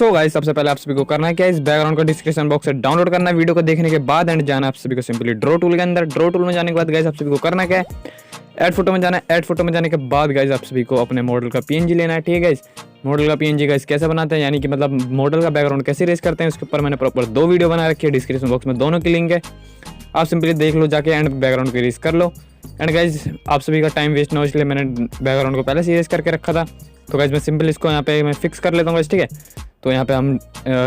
So guys, सबसे पहले आप सभी को करना है क्या, इस बैकग्राउंड को डिस्क्रिप्शन बॉक्स से डाउनलोड करना है वीडियो को देखने के बाद, एंड जाना आप सभी को सिंपली ड्रॉ टूल के अंदर। ड्रॉ टूल में जाने के बाद गाइस आप सभी को करना क्या है, ऐड फोटो में जाना है। ऐड फोटो में जाने के बाद गाइस आप सभी को अपने मॉडल का पीएनजी लेना है। ठीक है गाइस, मॉडल का पीएनजी गाइस कैसे बनाते हैं, यानी कि मतलब मॉडल का बैकग्राउंड कैसे रेस करते हैं, उसके ऊपर मैंने प्रॉपर 2 वीडियो बना रखी है, डिस्क्रिप्शन बॉक्स में दोनों की लिंक है, आप सिंपली देख लो जाके एंड बैकग्राउंड को रेस कर लो। एंड गाइज आप सभी का टाइम वेस्ट ना हो इसलिए मैंने बैकग्राउंड को पहले से रेस करके रखा था। तो गाइज मैं सिंपल इसको यहाँ पे मैं फिक्स कर लेता हूँ गाइज। ठीक है, तो यहाँ पे हम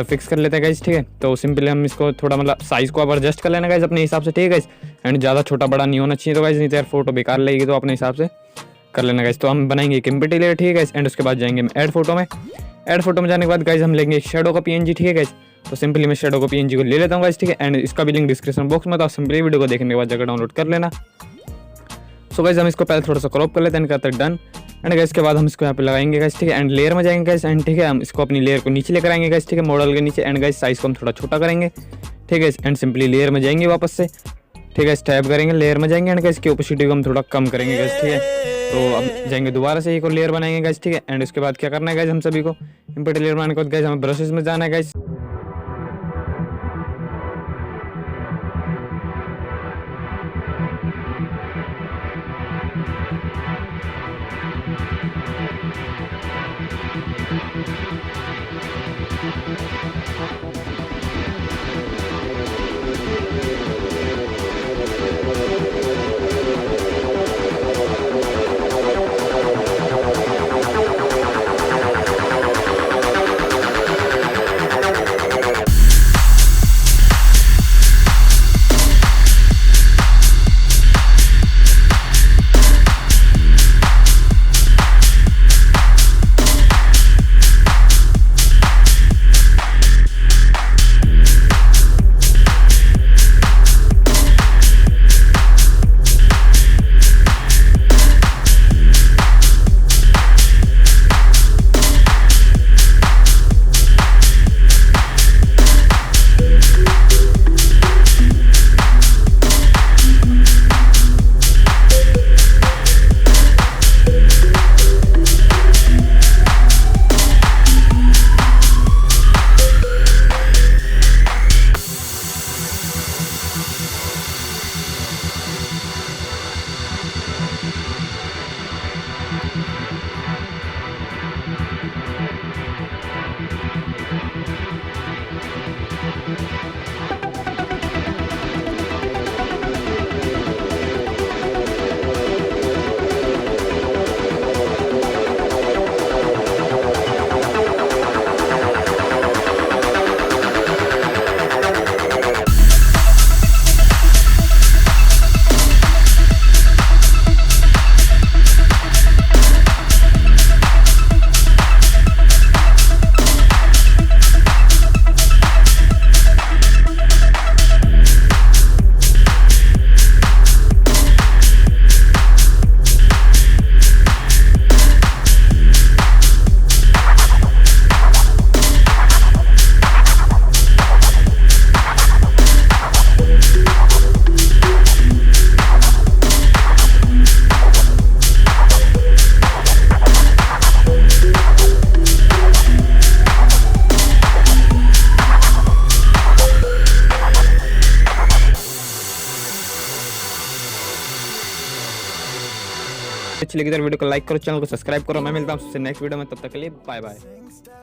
फिक्स कर लेते हैं गाइज। ठीक है, तो सिंपली हम इसको थोड़ा मतलब साइज़ को अब एडजस्ट कर लेना गाइज अपने हिसाब से। ठीक है गाइज, एंड ज़्यादा छोटा बड़ा नहीं होना चाहिए तो गाइज, नहीं तो यार फोटो बेकार लगेगी, तो अपने हिसाब से कर लेना गाइज। तो हम बनाएंगे एक एम्प्टी लेयर। ठीक है गाइज, एंड उसके बाद जाएंगे हम ऐड फोटो में। ऐड फोटो में जाने के बाद गाइज हम लेंगे एक शेडो का पीएनजी। ठीक है गाइज, तो सिंपली मैं शेडो को पीएनजी को ले लेता हूँ गाइज। ठीक है, एंड इसका भी लिंक डिस्क्रिप्शन बॉक्स में, तो आप सिंपली वीडियो को देखने के बाद जगह डाउनलोड कर लेना। सो गाइज हम इसको पहले थोड़ा सा क्रॉप कर लेते हैं, करते डन। एंड गाइज इसके बाद हम इसको यहाँ पे लगाएंगे गाइज। ठीक है, एंड लेयर में जाएंगे गाइज। एंड ठीक है, हम इसको अपनी लेयर को नीचे लेकर आएंगे गाइज। ठीक है, मॉडल के नीचे। एंड गाइज साइज को हम थोड़ा छोटा करेंगे। ठीक है, एंड सिंपली लेयर में जाएंगे वापस से। ठीक है, टैप करेंगे, लेयर में जाएंगे। एंड गाइज इसकी ओपेसिटी को हम थोड़ा कम करेंगे गाइज। ठीक है, तो अब जाएंगे दोबारा से एक और लेयर बनाएंगे गाइज। ठीक है, एंड उसके बाद क्या करना है गाइज, हम सभी को इम्पोर्ट लेयर बनाने के बाद गाइज हमें ब्रशेस में जाना है गाइज। अच्छी लगी तो वीडियो को लाइक करो, चैनल को सब्सक्राइब करो। मैं मिलता हूँ आपसे नेक्स्ट वीडियो में, तब तक के लिए बाय बाय।